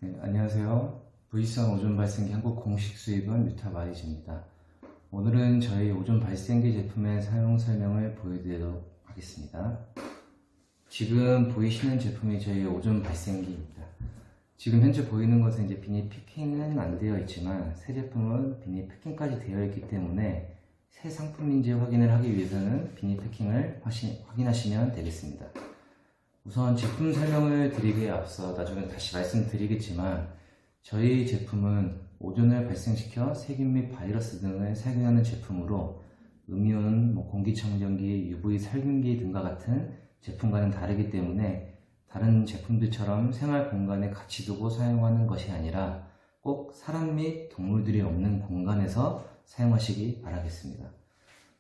네, 안녕하세요. V성 오존 발생기 한국 공식 수입은 뮤타 마이즈입니다. 오늘은 저희 오존 발생기 제품의 사용 설명을 보여드리도록 하겠습니다. 지금 보이시는 제품이 저희 오존 발생기입니다. 지금 현재 보이는 것은 이제 비닐 패킹은 안 되어 있지만 새 제품은 비닐 패킹까지 되어 있기 때문에 새 상품인지 확인을 하기 위해서는 비닐 패킹을 확인하시면 되겠습니다. 우선 제품 설명을 드리기에 앞서 나중에 다시 말씀드리겠지만 저희 제품은 오존을 발생시켜 세균 및 바이러스 등을 살균하는 제품으로 음이온, 공기청정기, UV 살균기 등과 같은 제품과는 다르기 때문에 다른 제품들처럼 생활 공간에 같이 두고 사용하는 것이 아니라 꼭 사람 및 동물들이 없는 공간에서 사용하시기 바라겠습니다.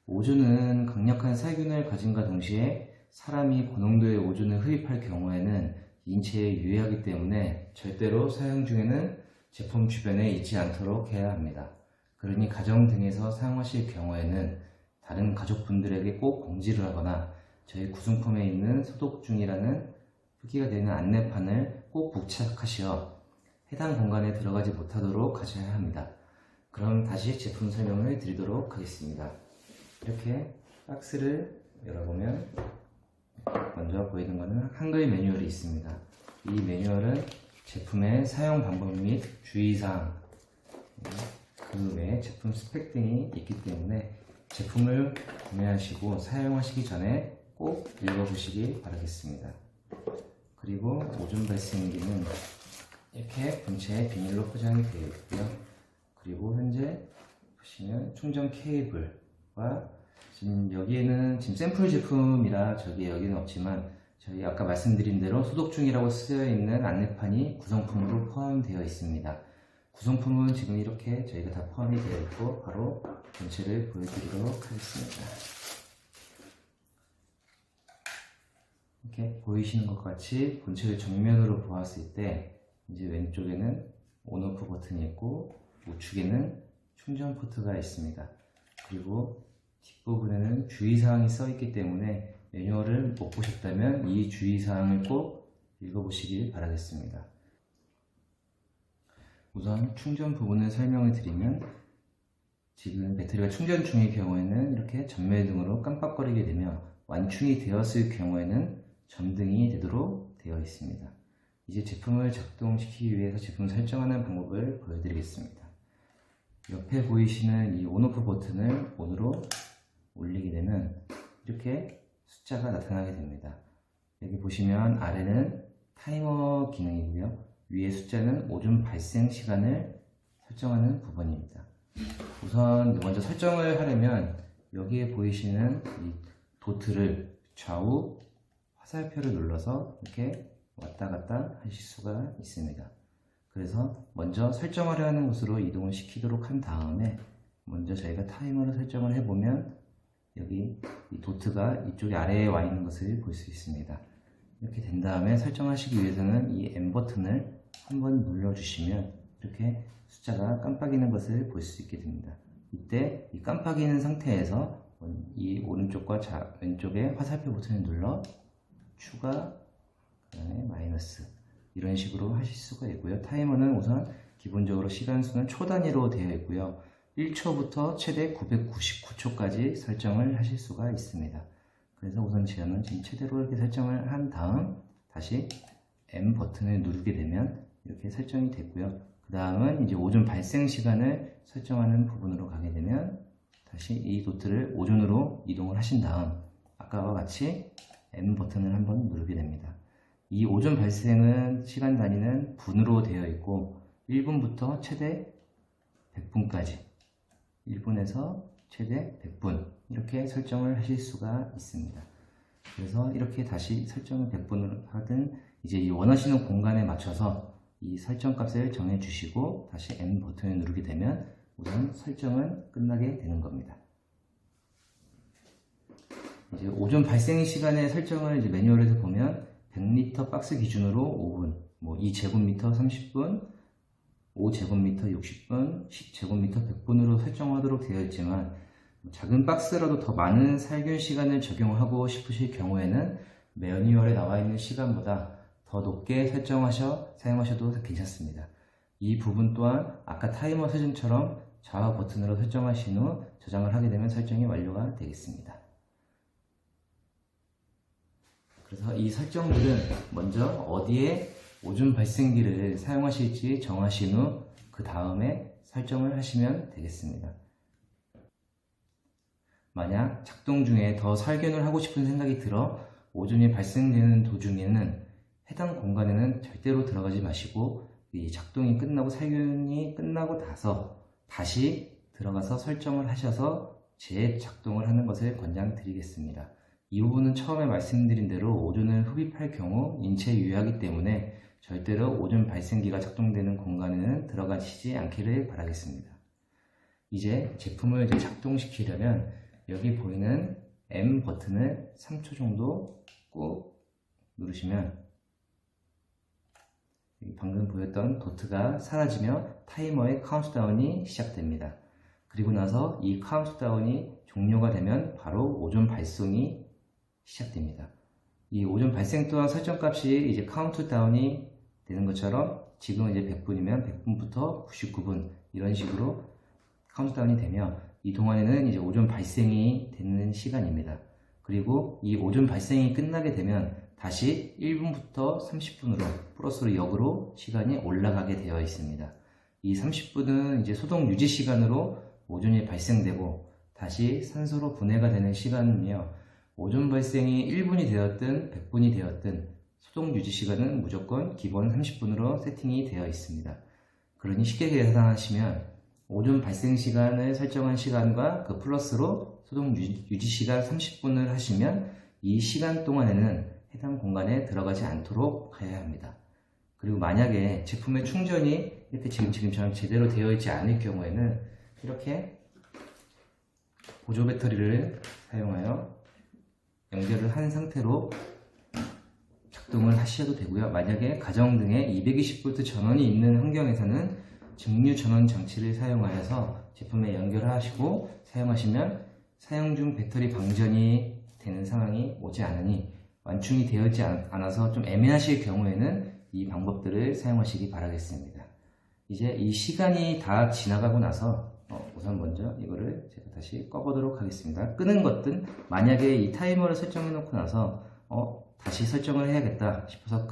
오존은 강력한 살균을 가짐과 동시에 사람이 고농도의 오존을 흡입할 경우에는 인체에 유해하기 때문에 절대로 사용 중에는 제품 주변에 있지 않도록 해야 합니다. 그러니 가정 등에서 사용하실 경우에는 다른 가족분들에게 꼭 공지를 하거나 저희 구성품에 있는 소독 중이라는 표기가 되는 안내판을 꼭 부착하시어 해당 공간에 들어가지 못하도록 하셔야 합니다. 그럼 다시 제품 설명을 드리도록 하겠습니다. 이렇게 박스를 열어보면 먼저 보이는 것은 한글 매뉴얼이 있습니다. 이 매뉴얼은 제품의 사용 방법 및 주의사항, 그 외에 제품 스펙 등이 있기 때문에 제품을 구매하시고 사용하시기 전에 꼭 읽어보시기 바라겠습니다. 그리고 오존 발생기는 이렇게 본체에 비닐로 포장이 되어 있고요. 그리고 현재 보시면 충전 케이블과 지금 여기에는 지금 샘플 제품이라 여기는 없지만 저희 아까 말씀드린 대로 소독 중이라고 쓰여 있는 안내판이 구성품으로 포함되어 있습니다. 구성품은 지금 이렇게 저희가 다 포함이 되어 있고 바로 본체를 보여드리도록 하겠습니다. 이렇게 보이시는 것 같이 본체를 정면으로 보았을 때 이제 왼쪽에는 온오프 버튼이 있고 우측에는 충전 포트가 있습니다. 그리고 뒷부분에는 주의사항이 써있기 때문에 매뉴얼을 못 보셨다면 이 주의사항을 꼭 읽어보시길 바라겠습니다. 우선 충전 부분을 설명을 드리면 지금 배터리가 충전 중일 경우에는 이렇게 전매등으로 깜빡거리게 되며 완충이 되었을 경우에는 점등이 되도록 되어 있습니다. 이제 제품을 작동시키기 위해서 제품 설정하는 방법을 보여드리겠습니다. 옆에 보이시는 이 온오프 버튼을 온으로 올리게 되면 이렇게 숫자가 나타나게 됩니다. 여기 보시면 아래는 타이머 기능이고요. 위에 숫자는 오존 발생 시간을 설정하는 부분입니다. 우선 먼저 설정을 하려면 여기에 보이시는 이 도트를 좌우 화살표를 눌러서 이렇게 왔다 갔다 하실 수가 있습니다. 그래서 먼저 설정하려 하는 곳으로 이동을 시키도록 한 다음에 먼저 저희가 타이머를 설정을 해보면 여기 이 도트가 이쪽에 아래에 와 있는 것을 볼 수 있습니다. 이렇게 된 다음에 설정하시기 위해서는 이 M 버튼을 한번 눌러주시면 이렇게 숫자가 깜빡이는 것을 볼 수 있게 됩니다. 이때 이 깜빡이는 상태에서 이 오른쪽과 왼쪽에 화살표 버튼을 눌러 추가, 그다음에 마이너스 이런 식으로 하실 수가 있고요. 타이머는 우선 기본적으로 시간수는 초 단위로 되어 있고요. 1초부터 최대 999초까지 설정을 하실 수가 있습니다. 그래서 우선 저는 지금 최대로 이렇게 설정을 한 다음 다시 M 버튼을 누르게 되면 이렇게 설정이 됐고요. 그 다음은 이제 오존 발생 시간을 설정하는 부분으로 가게 되면 다시 이 도트를 오존으로 이동을 하신 다음 아까와 같이 M 버튼을 한번 누르게 됩니다. 이 오존 발생은 시간 단위는 분으로 되어 있고 1분부터 최대 100분까지 1분에서 최대 100분 이렇게 설정을 하실 수가 있습니다. 그래서 이렇게 다시 설정을 100분으로 하든 이제 이 원하시는 공간에 맞춰서 이 설정 값을 정해 주시고 다시 M 버튼을 누르게 되면 우선 설정은 끝나게 되는 겁니다. 이제 오존 발생 시간의 설정을 이제 매뉴얼에서 보면 100리터 박스 기준으로 5분, 2제곱미터 30분, 5제곱미터 60분, 10제곱미터 100분으로 설정하도록 되어 있지만 작은 박스라도 더 많은 살균 시간을 적용하고 싶으실 경우에는 매뉴얼에 나와 있는 시간보다 더 높게 사용하셔도 괜찮습니다. 이 부분 또한 아까 타이머 설정처럼 좌우 버튼으로 설정하신 후 저장을 하게 되면 설정이 완료가 되겠습니다. 그래서 이 설정들은 먼저 어디에 오존 발생기를 사용하실지 정하신 후 그 다음에 설정을 하시면 되겠습니다. 만약 작동 중에 더 살균을 하고 싶은 생각이 들어 오존이 발생되는 도중에는 해당 공간에는 절대로 들어가지 마시고 이 작동이 끝나고 살균이 끝나고 나서 다시 들어가서 설정을 하셔서 재작동을 하는 것을 권장드리겠습니다. 이 부분은 처음에 말씀드린 대로 오존을 흡입할 경우 인체에 유해하기 때문에 절대로 오존 발생기가 작동되는 공간에는 들어가시지 않기를 바라겠습니다. 이제 제품을 작동시키려면 여기 보이는 M 버튼을 3초 정도 꾹 누르시면 방금 보였던 도트가 사라지며 타이머의 카운트다운이 시작됩니다. 그리고 나서 이 카운트다운이 종료가 되면 바로 오존 발송이 시작됩니다. 이 오존 발생 또한 설정값이 이제 카운트다운이 되는 것처럼 지금 이제 100분이면 100분부터 99분 이런 식으로 카운트다운이 되며 이 동안에는 이제 오존 발생이 되는 시간입니다. 그리고 이 오존 발생이 끝나게 되면 다시 1분부터 30분으로 플러스로 역으로 시간이 올라가게 되어 있습니다. 이 30분은 이제 소독 유지 시간으로 오존이 발생되고 다시 산소로 분해가 되는 시간이며 오존 발생이 1분이 되었든 100분이 되었든 소독 유지 시간은 무조건 기본 30분으로 세팅이 되어 있습니다. 그러니 쉽게 계산하시면 오존 발생 시간을 설정한 시간과 그 플러스로 소독 유지 시간 30분을 하시면 이 시간 동안에는 해당 공간에 들어가지 않도록 해야 합니다. 그리고 만약에 제품의 충전이 이렇게 지금처럼 제대로 되어 있지 않을 경우에는 이렇게 보조 배터리를 사용하여 연결을 한 상태로 작동을 하셔도 되고요. 만약에 가정등에 220V 전원이 있는 환경에서는 증류 전원 장치를 사용하여서 제품에 연결하시고 사용하시면 사용 중 배터리 방전이 되는 상황이 오지 않으니 완충이 되어 있지 않아서 좀 애매하실 경우에는 이 방법들을 사용하시기 바라겠습니다. 이제 이 시간이 다 지나가고 나서 우선 먼저 이거를 제가 다시 꺼보도록 하겠습니다. 끄는 것든 만약에 이 타이머를 설정해 놓고 나서 다시 설정을 해야겠다 싶어서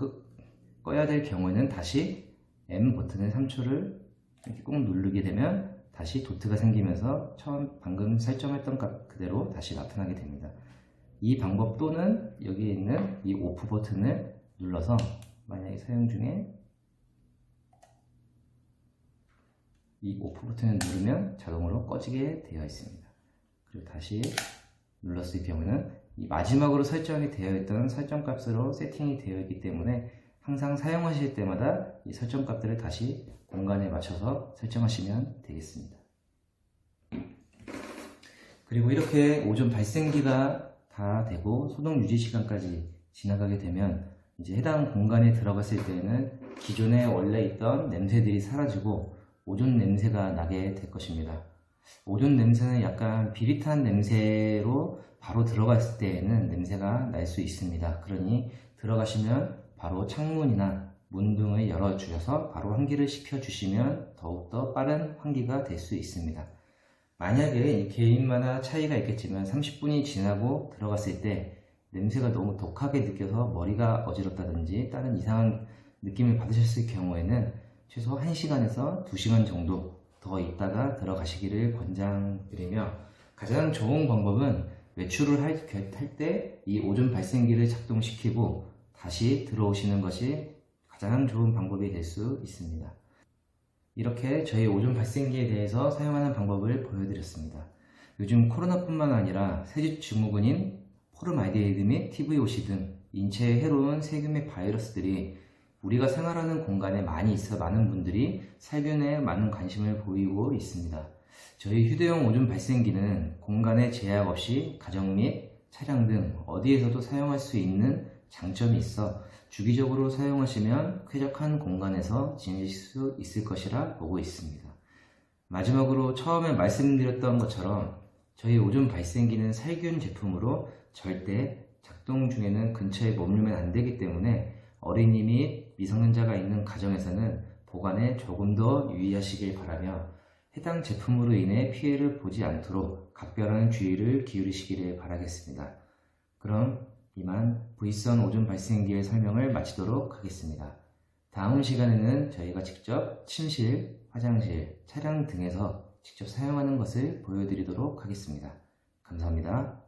꺼야 될 경우에는 다시 M 버튼을 3초를 이렇게 꾹 누르게 되면 다시 도트가 생기면서 방금 설정했던 값 그대로 다시 나타나게 됩니다. 이 방법 또는 여기에 있는 이 오프 버튼을 눌러서 만약에 사용 중에 이 오프 버튼을 누르면 자동으로 꺼지게 되어 있습니다. 그리고 다시 눌렀을 경우는 이 마지막으로 설정이 되어 있던 설정 값으로 세팅이 되어 있기 때문에 항상 사용하실 때마다 이 설정 값들을 다시 공간에 맞춰서 설정하시면 되겠습니다. 그리고 이렇게 오존 발생기가 다 되고 소독 유지 시간까지 지나가게 되면 이제 해당 공간에 들어갔을 때에는 기존에 원래 있던 냄새들이 사라지고 오존 냄새가 나게 될 것입니다. 오존 냄새는 약간 비릿한 냄새로 바로 들어갔을 때에는 냄새가 날 수 있습니다. 그러니 들어가시면 바로 창문이나 문 등을 열어주셔서 바로 환기를 시켜주시면 더욱더 빠른 환기가 될 수 있습니다. 만약에 개인마다 차이가 있겠지만 30분이 지나고 들어갔을 때 냄새가 너무 독하게 느껴서 머리가 어지럽다든지 다른 이상한 느낌을 받으셨을 경우에는 최소 1시간에서 2시간 정도 더 있다가 들어가시기를 권장드리며 가장 좋은 방법은 외출을 할 때 이 오존 발생기를 작동시키고 다시 들어오시는 것이 가장 좋은 방법이 될 수 있습니다. 이렇게 저희 오존 발생기에 대해서 사용하는 방법을 보여드렸습니다. 요즘 코로나뿐만 아니라 세균 증후군인 포름알데히드 및 TVOC 등 인체에 해로운 세균 및 바이러스들이 우리가 생활하는 공간에 많이 있어 많은 분들이 살균에 많은 관심을 보이고 있습니다. 저희 휴대용 오존 발생기는 공간에 제약 없이 가정 및 차량 등 어디에서도 사용할 수 있는 장점이 있어 주기적으로 사용하시면 쾌적한 공간에서 지내실 수 있을 것이라 보고 있습니다. 마지막으로 처음에 말씀드렸던 것처럼 저희 오존 발생기는 살균 제품으로 절대 작동 중에는 근처에 머물면 안 되기 때문에 어린이 및 미성년자가 있는 가정에서는 보관에 조금 더 유의하시길 바라며 해당 제품으로 인해 피해를 보지 않도록 각별한 주의를 기울이시기를 바라겠습니다. 그럼 이만 V선 오존 발생기의 설명을 마치도록 하겠습니다. 다음 시간에는 저희가 직접 침실, 화장실, 차량 등에서 직접 사용하는 것을 보여드리도록 하겠습니다. 감사합니다.